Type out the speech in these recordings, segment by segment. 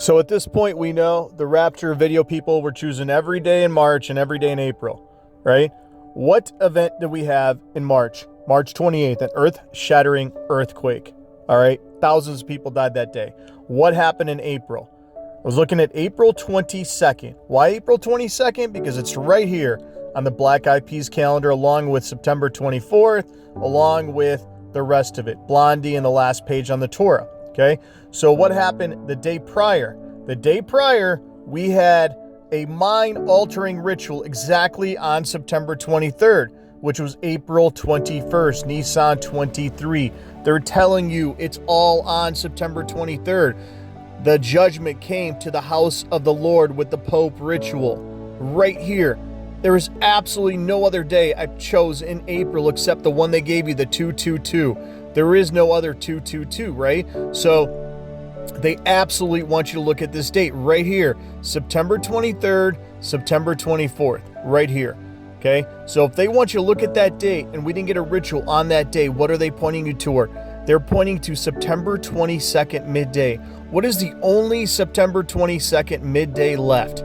So at this point, we know the rapture video people were choosing every day in March and every day in April, right? What event did we have in March? March 28th, an earth-shattering earthquake. All right, thousands of people died that day. What happened in April? I was looking at April 22nd. Why April 22nd? Because it's right here on the Black Eyed Peas calendar, along with September 24th, along with the rest of it. Blondie and the last page on the Torah. Okay, so what happened the day prior? The day prior, we had a mind-altering ritual exactly on September 23rd, which was April 21st, Nisan 23. They're telling you it's all on September 23rd. The judgment came to the house of the Lord with the Pope ritual right here. There is absolutely no other day I chose in April except the one they gave you, the 222. There is no other 222, right? So they absolutely want you to look at this date right here, September 23rd, September 24th, right here. Okay, so if they want you to look at that date and we didn't get a ritual on that day, what are they pointing you toward? They're pointing to September 22nd midday. What is the only September 22nd midday left?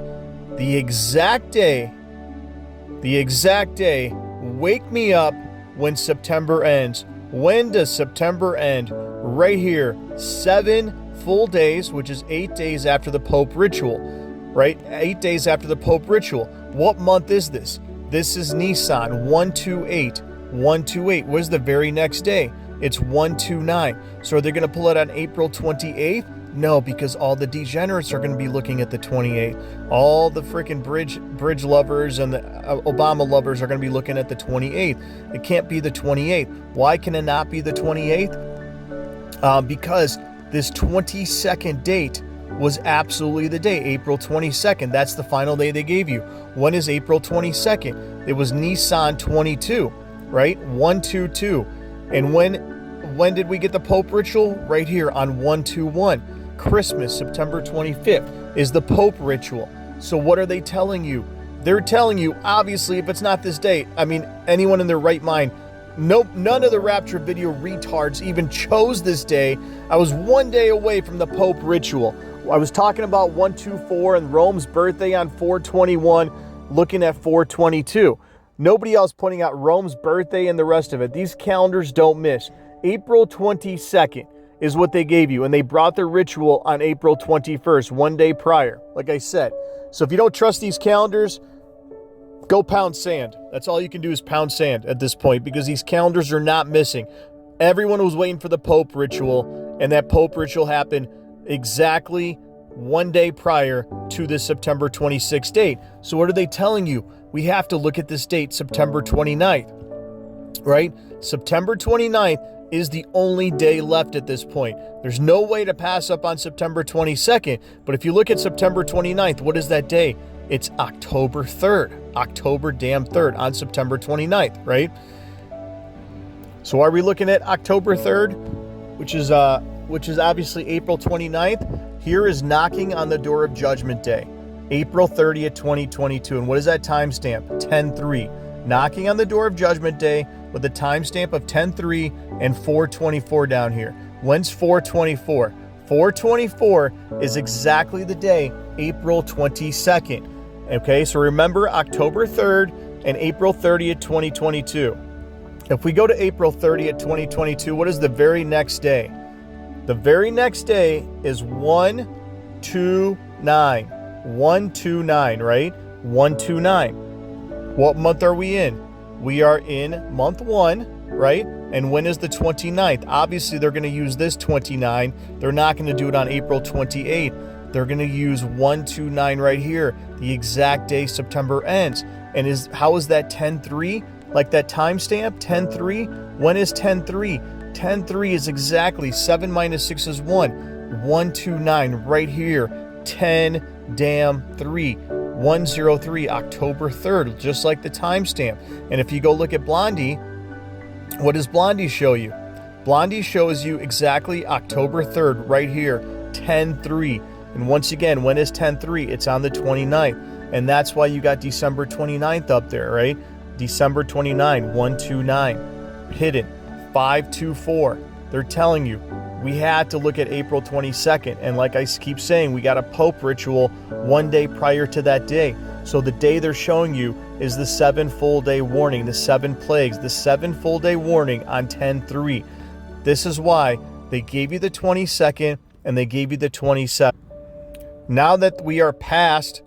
The exact day, wake me up when September ends. When does September end? Right here, 7 full days, which is 8 days after the Pope ritual, right? 8 days after the Pope ritual. What month is this? This is Nisan, 128. 128. Where's the very next day? It's 129. So are they going to pull it on April 28th? No, because all the degenerates are going to be looking at the 28th. All the freaking bridge lovers and the Obama lovers are going to be looking at the 28th. It can't be the 28th. Why can it not be the 28th? Because this 22nd date was absolutely the day, April 22nd. That's the final day they gave you. When is April 22nd? It was Nisan 22, right? 122. And when did we get the Pope ritual? Right here on 121. Christmas, September 25th, is the Pope ritual. So what are they telling you? They're telling you, obviously, if it's not this date, I mean, anyone in their right mind, nope, none of the Rapture video retards even chose this day. I was 1 day away from the Pope ritual. I was talking about 124 and Rome's birthday on 421, looking at 422. Nobody else pointing out Rome's birthday and the rest of it. These calendars don't miss. April 22nd is what they gave you, and they brought their ritual on April 21st, 1 day prior, like I said. So if you don't trust these calendars, go pound sand. That's all you can do is pound sand at this point, because these calendars are not missing. Everyone was waiting for the Pope ritual, and that Pope ritual happened exactly 1 day prior to this September 26th date. So what are they telling you? We have to look at this date, September 29th, right? September 29th is the only day left at this point. There's no way to pass up on September 22nd, but if you look at September 29th, what is that day? It's October 3rd, October damn 3rd on September 29th, right? So are we looking at October 3rd, which is obviously April 29th? Here is knocking on the door of Judgment Day, April 30th, 2022. And what is that timestamp? 10-3. Knocking on the door of Judgment Day with the timestamp of 10-3 and 424 down here. When's 424? 424 is exactly the day, April 22nd. Okay, so remember October 3rd and April 30th, 2022. If we go to April 30th, 2022, what is the very next day? The very next day is 129. 129, right? 129. What month are we in? We are in month 1, right? And when is the 29th? Obviously, they're going to use this 29. They're not going to do it on April 28th. They're going to use 129 right here, the exact day September ends. And how is that 10-3? Like that timestamp, 10-3? When is 10-3? 10-3 is exactly 7 minus 6 is 1. 129 right here, 10-3. 103, October 3rd, just like the timestamp. And if you go look at Blondie, what does Blondie show you? Blondie shows you exactly October 3rd right here, 10-3. And once again, when is 10-3? It's on the 29th. And that's why you got December 29th up there, right? December 29, 129. Hidden, 524. They're telling you we had to look at April 22nd. And like I keep saying, we got a Pope ritual one day prior to that day. So the day they're showing you is the 7 full day warning, the 7 plagues, the 7 full day warning on 10/3. This is why they gave you the 22nd and they gave you the 27th. Now that we are past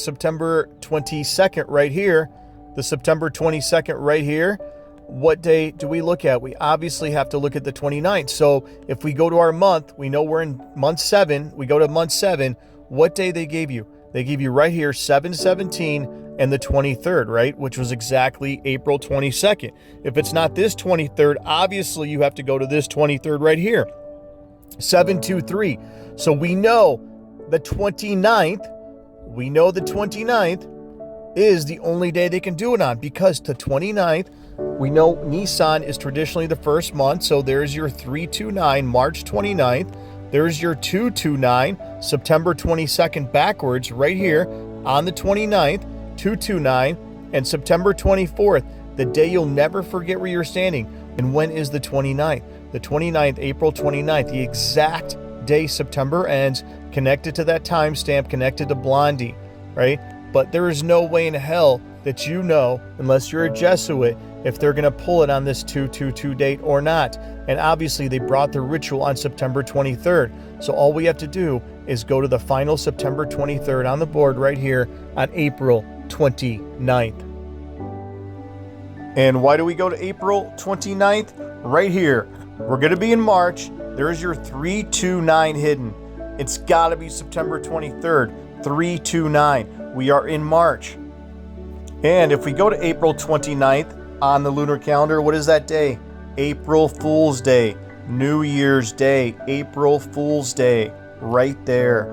September 22nd right here, the September 22nd right here, what day do we look at? We obviously have to look at the 29th. So if we go to our month, we know we're in month 7. We go to month 7. What day they gave you? They gave you right here 7/17 and the 23rd, right? Which was exactly April 22nd. If it's not this 23rd, obviously you have to go to this 23rd right here. 7/2/3. So we know the 29th. We know the 29th is the only day they can do it on, because the 29th, we know Nisan is traditionally the first month. So there's your 3/29, March 29th. There's your 2/29, September 22nd backwards right here on the 29th, 2/29, and September 24th, the day you'll never forget where you're standing. And when is the 29th? The 29th, April 29th, the exact day September ends, connected to that timestamp, connected to Blondie, right? But there is no way in hell that you know, unless you're a Jesuit, if they're going to pull it on this 2/2/2 date or not. And obviously they brought the ritual on September 23rd. So all we have to do is go to the final September 23rd on the board right here on April 29th. And why do we go to April 29th? Right here. We're going to be in March. There's your 3/2/9 hidden. It's got to be September 23rd, 3/2/9. We are in March. And if we go to April 29th on the lunar calendar, what is that day? April Fool's Day, New Year's Day, April Fool's Day, right there,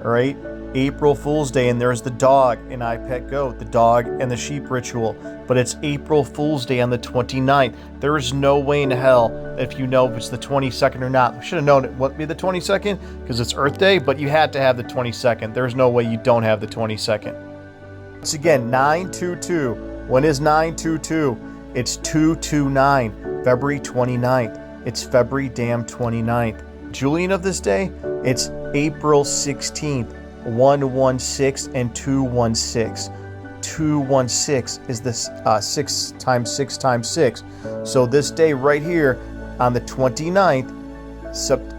all right? April Fool's Day, and there's the dog in I Pet Goat, the dog and the sheep ritual. But it's April Fool's Day on the 29th. There is no way in hell if you know if it's the 22nd or not. We should have known it wouldn't be the 22nd because it's Earth Day, but you had to have the 22nd. There's no way you don't have the 22nd. Once again, 9/2/2. When is 9/2/2? It's 2/2/9, February 29th. It's February damn 29th. Julian of this day, it's April 16th, 1/16 and 2/16. 2/16 is this 6 times 6 times 6. So this day right here on the 29th,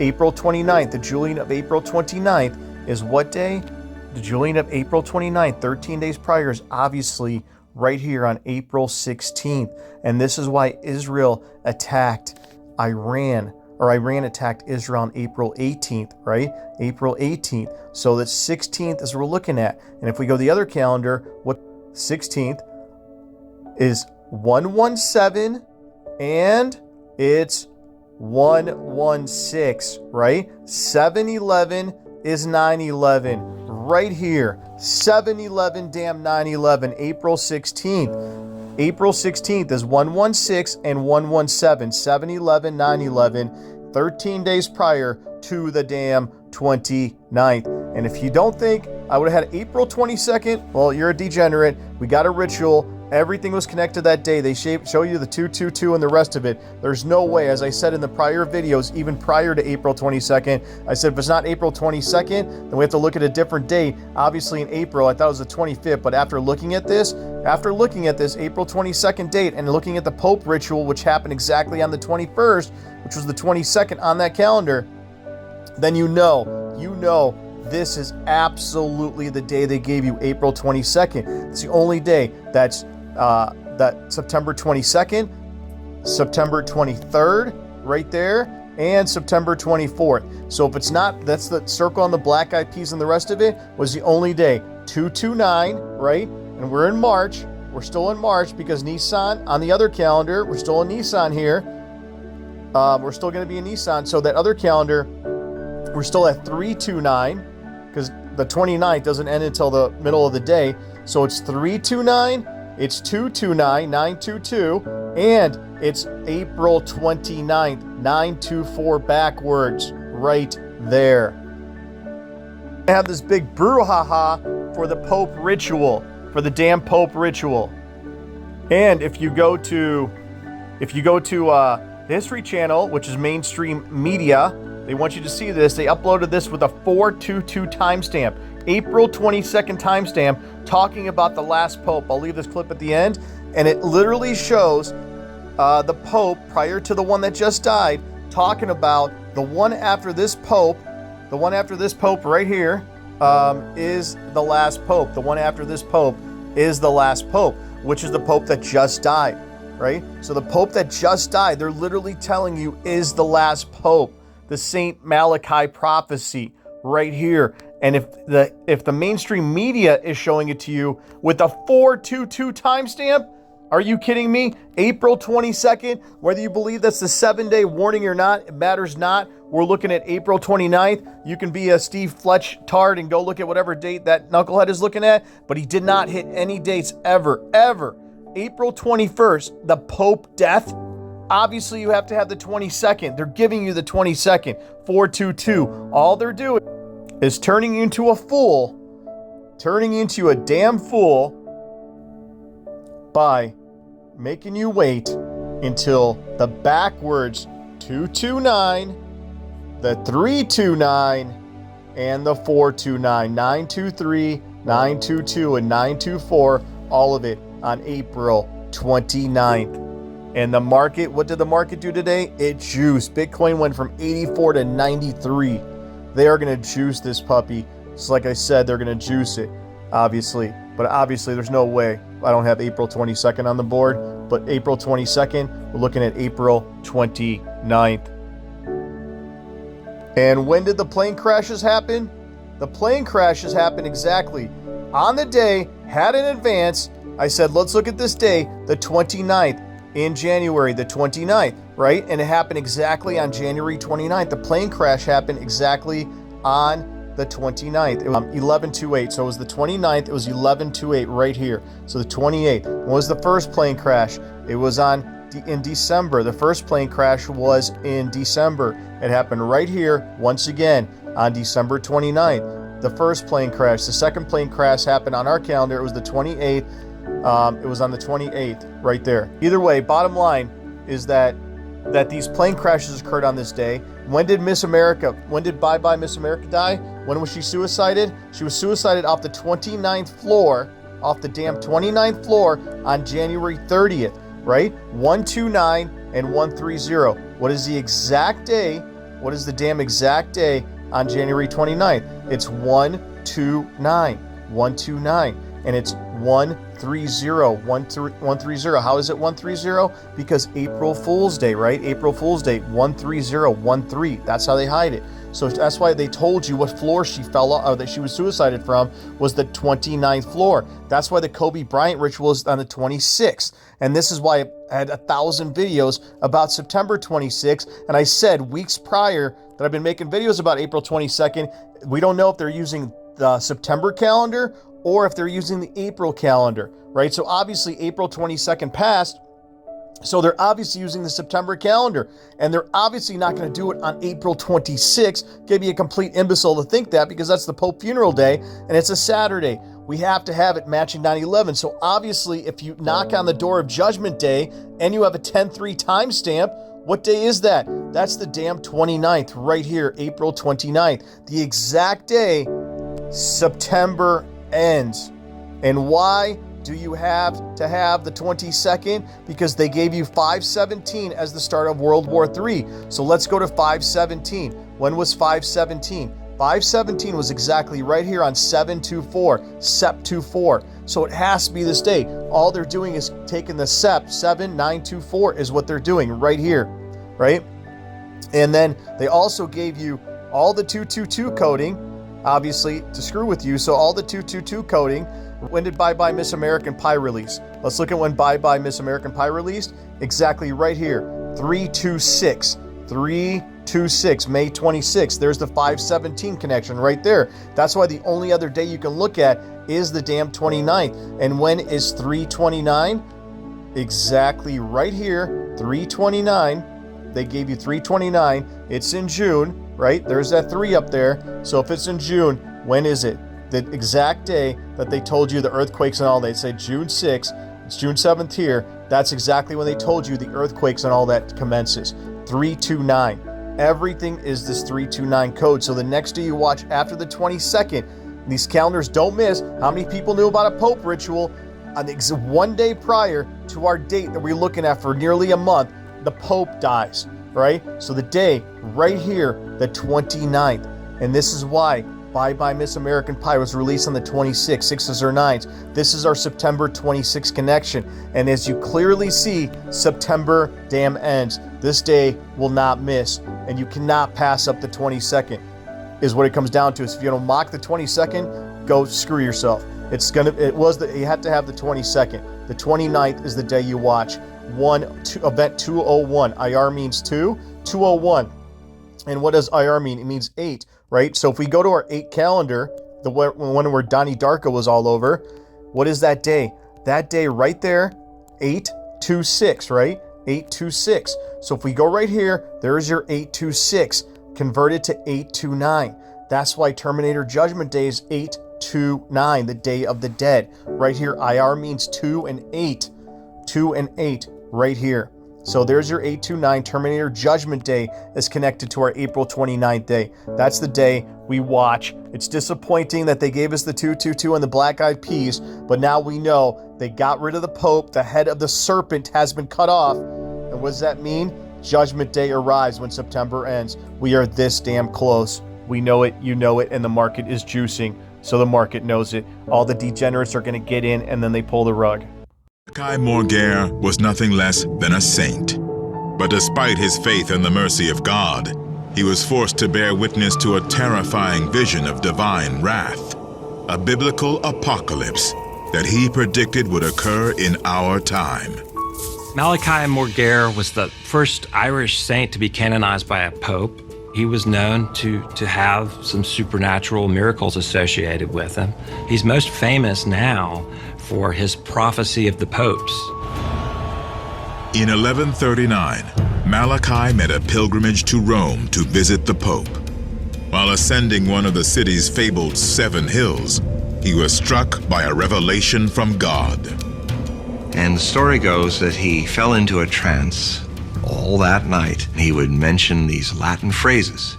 April 29th, the Julian of April 29th is what day? The Julian of April 29th, 13 days prior, is obviously right here on April 16th. And this is why Israel attacked Iran, or Iran attacked Israel on April 18th, right? April 18th. So the 16th is what we're looking at. And if we go to the other calendar, what 16th is 1/17 and it's 1/16, right? 7/11 is 9/11. Right here, 7/11 damn 9/11, April 16th. April 16th is 1/16 and 1/17, 7/11, 9/11, 13 days prior to the damn 29th. And if you don't think I would have had April 22nd, well, you're a degenerate. We got a ritual. Everything was connected that day. They show you the 2/2/2 and the rest of it. There's no way, as I said in the prior videos, even prior to April 22nd, I said if it's not April 22nd, then we have to look at a different date. Obviously in April, I thought it was the 25th, but after looking at this, April 22nd date, and looking at the Pope ritual, which happened exactly on the 21st, which was the 22nd on that calendar, then you know this is absolutely the day they gave you, April 22nd. It's the only day that's that September 22nd, September 23rd, right there, and September 24th. So if it's not, that's the circle on the black eyed peas and the rest of it was the only day. 2/2/9, right? And we're in March. We're still in March because Nisan on the other calendar, we're still in Nisan here. We're still going to be in Nisan. So that other calendar, we're still at 3/2/9 because the 29th doesn't end until the middle of the day. So it's 3/2/9. It's 2/2/9, 9/2/2, and it's April 29th, 9/2/4 backwards, right there. I have this big brouhaha for the Pope ritual, for the damn Pope ritual. And if you go to The History Channel, which is mainstream media, they want you to see this. They uploaded this with a 422 timestamp, April 22nd timestamp, talking about the last pope. I'll leave this clip at the end, and it literally shows the pope prior to the one that just died, talking about the one after this pope. The one after this pope right here is the last pope. The one after this pope is the last pope, which is the pope that just died, right? So the pope that just died, they're literally telling you is the last pope. The Saint Malachy prophecy right here. And if the mainstream media is showing it to you with a 422 timestamp, are you kidding me? April 22nd, whether you believe that's the 7-day warning or not, it matters not. We're looking at April 29th. You can be a Steve Fletch tard and go look at whatever date that knucklehead is looking at, but he did not hit any dates ever. April 21st, the Pope death. Obviously, you have to have the 22nd. They're giving you the 22nd, 422. All they're doing is turning you into a fool, turning you into a damn fool by making you wait until the backwards 229, the 329, and the 429, 923, 922, and 924, all of it on April 29th. And the market, what did the market do today? It juiced. Bitcoin went from 84 to 93. They are going to juice this puppy. Just like I said, they're going to juice it, obviously. But obviously, there's no way. I don't have April 22nd on the board. But April 22nd, we're looking at April 29th. And when did the plane crashes happen? The plane crashes happened exactly on the day, had in advance. I said, let's look at this day, the 29th. In January, the 29th, right? And it happened exactly on January 29th. The plane crash happened exactly on the 29th. It was 11/28. So it was the 29th. It was 11/28 right here. So the 28th. When was the first plane crash? It was in December. The first plane crash was in December. It happened right here once again on December 29th. The first plane crash. The second plane crash happened on our calendar. It was the 28th. It was on the 28th, right there. Either way, bottom line is that these plane crashes occurred on this day. When did Miss America, when did Bye Bye Miss America die? When was she suicided? She was suicided off the 29th floor, off the damn 29th floor on January 30th, right? 129 and 130. What is the exact day? What is the damn exact day on January 29th? It's 129. 129. And it's 130. 130. How is it 130? Because April Fool's Day, right? April Fool's Day, 130, 13. That's how they hide it. So that's why they told you what floor she fell off, or that she was suicided from, was the 29th floor. That's why the Kobe Bryant ritual is on the 26th. And this is why I had 1,000 videos about September 26th. And I said weeks prior that I've been making videos about April 22nd. We don't know if they're using the September calendar or if they're using the April calendar, right? So obviously April 22nd passed, so they're obviously using the September calendar, and they're obviously not going to do it on April 26th. Give you a complete imbecile to think that, because that's the Pope funeral day, and it's a Saturday. We have to have it matching 9/11. So obviously, if you knock on the door of Judgment Day and you have a 10/3 timestamp, what day is that? That's the damn 29th, right here, April 29th. The exact day September ends. And why do you have to have the 22nd? Because they gave you 5/17 as the start of World War III. So let's go to 5/17. When was 5/17? 5/17 was exactly right here on 7/24, Sep 24. So it has to be this day. All they're doing is taking the Sep, 7924 is what they're doing right here, right? And then they also gave you all the 222 coding, obviously, to screw with you. So all the 222 coding. When did Bye Bye Miss American Pie release? Let's look at when Bye Bye Miss American Pie released. Exactly right here. 326. 326. May 26th. There's the 5/17 connection right there. That's why the only other day you can look at is the damn 29th. And when is 329? Exactly right here. 329. They gave you 329. It's in June, right? There's that 3 up there. So if it's in June, when is it? The exact day that they told you the earthquakes and all, they say June 6th, it's June 7th here. That's exactly when they told you the earthquakes and all that commences. 329. Everything is this 329 code. So the next day you watch after the 22nd, these calendars don't miss. How many people knew about a Pope ritual on the 1 day prior to our date that we're looking at for nearly a month? The Pope dies, right? So the day right here, the 29th. And this is why Bye Bye Miss American Pie was released on the 26th, 6s or 9s. This is our September 26th connection. And as you clearly see, September damn ends. This day will not miss. And you cannot pass up the 22nd, is what it comes down to. So if you don't mock the 22nd, go screw yourself. You had to have the 22nd. The 29th is the day you watch. Event 201. IR means 2. 201. And what does IR mean? It means 8, right? So if we go to our 8 calendar, the one where Donnie Darko was all over, what is that day? That day right there, 826, right? 826. So if we go right here, there's your 826 converted to 829. That's why Terminator Judgment Day is 829, the Day of the Dead. Right here, IR means 2 and 8. 2 and 8 right here. So there's your 829. Terminator Judgment Day is connected to our April 29th day. That's the day we watch. It's disappointing that they gave us the 222 and the Black Eyed Peas, but now we know they got rid of the Pope. The head of the serpent has been cut off. And what does that mean? Judgment Day arrives when September ends. We are this damn close. We know it, you know it, and the market is juicing. So the market knows it. All the degenerates are going to get in, and then they pull the rug. Malachy Morguer was nothing less than a saint. But despite his faith in the mercy of God, he was forced to bear witness to a terrifying vision of divine wrath, a biblical apocalypse that he predicted would occur in our time. Malachy Morguer was the first Irish saint to be canonized by a pope. He was known to have some supernatural miracles associated with him. He's most famous now for his prophecy of the popes. In 1139, Malachy made a pilgrimage to Rome to visit the Pope. While ascending one of the city's fabled 7 hills, he was struck by a revelation from God. And the story goes that he fell into a trance. All that night, he would mention these Latin phrases.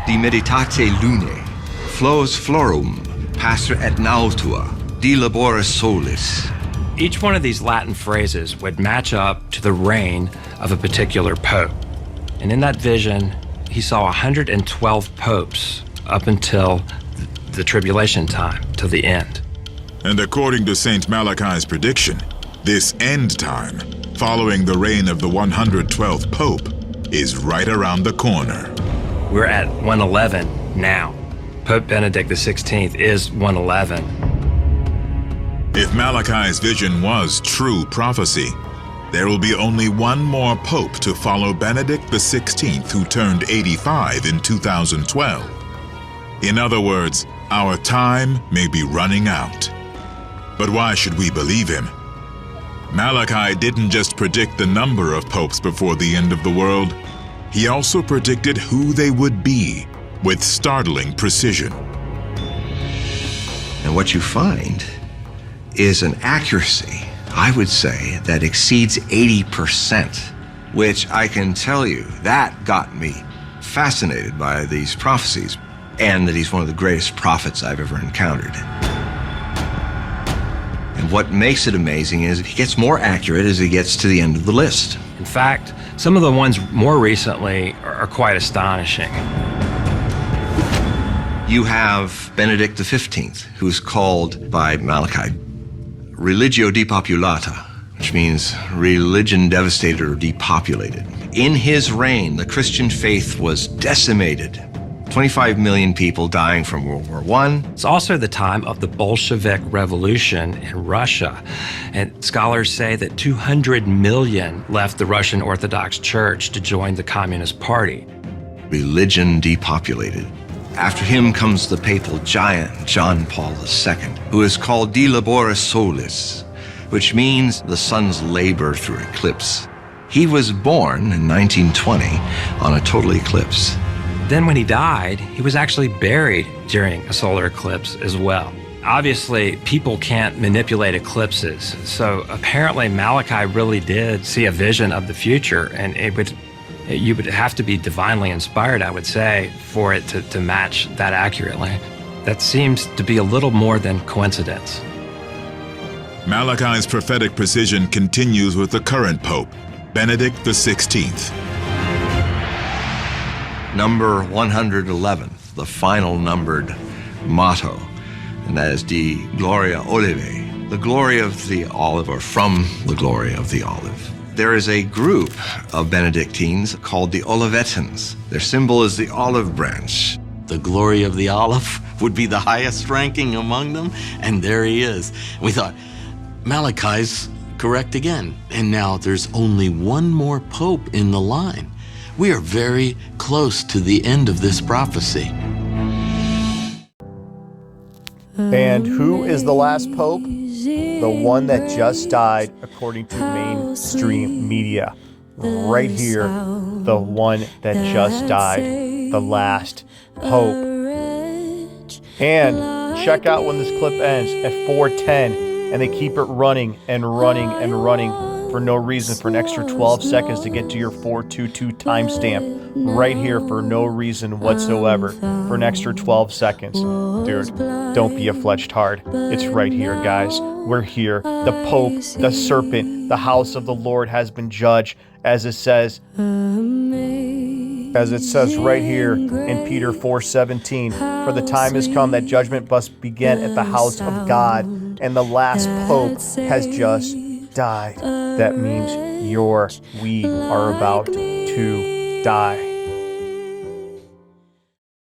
De meditate lunae, flos florum, passer et nautua, de laboris solis. Each one of these Latin phrases would match up to the reign of a particular pope. And in that vision, he saw 112 popes up until the tribulation time, till the end. And according to Saint Malachy's prediction, this end time, following the reign of the 112th Pope, is right around the corner. We're at 111 now. Pope Benedict XVI is 111. If Malachy's vision was true prophecy, there will be only one more Pope to follow Benedict XVI, who turned 85 in 2012. In other words, our time may be running out. But why should we believe him? Malachy didn't just predict the number of popes before the end of the world, he also predicted who they would be with startling precision. And what you find is an accuracy, I would say, that exceeds 80%, which I can tell you, that got me fascinated by these prophecies, and that he's one of the greatest prophets I've ever encountered. And what makes it amazing is he gets more accurate as he gets to the end of the list. In fact, some of the ones more recently are quite astonishing. You have Benedict XV, who's called by Malachy Religio Depopulata, which means religion devastated or depopulated. In his reign, the Christian faith was decimated. 25 million people dying from World War I. It's also the time of the Bolshevik Revolution in Russia. And scholars say that 200 million left the Russian Orthodox Church to join the Communist Party. Religion depopulated. After him comes the papal giant, John Paul II, who is called De Laboris Solis, which means the sun's labor through eclipse. He was born in 1920 on a total eclipse. Then when he died, he was actually buried during a solar eclipse as well. Obviously, people can't manipulate eclipses, so apparently Malachi really did see a vision of the future, and you would have to be divinely inspired, I would say, for it to match that accurately. That seems to be a little more than coincidence. Malachi's prophetic precision continues with the current Pope, Benedict XVI. Number 111, the final numbered motto, and that is De Gloria Olivae, the glory of the olive, or from the glory of the olive. There is a group of Benedictines called the Olivetans. Their symbol is the olive branch. The glory of the olive would be the highest ranking among them, and there he is. We thought, Malachi's correct again, and now there's only one more pope in the line. We are very close to the end of this prophecy. And who is the last pope? The one that just died, according to mainstream media. Right here, the one that just died, the last pope. And check out when this clip ends at 4:10, and they keep it running and running and running for no reason, for an extra 12 seconds to get to your 422 timestamp. Right here for no reason whatsoever, for an extra 12 seconds. Dude, don't be a fletched hard. It's right here, guys. We're here. The Pope, the serpent, the house of the Lord has been judged, as it says right here in Peter 4:17. For the time has come that judgment must begin at the house of God, and the last Pope has just died. That means we are about to die.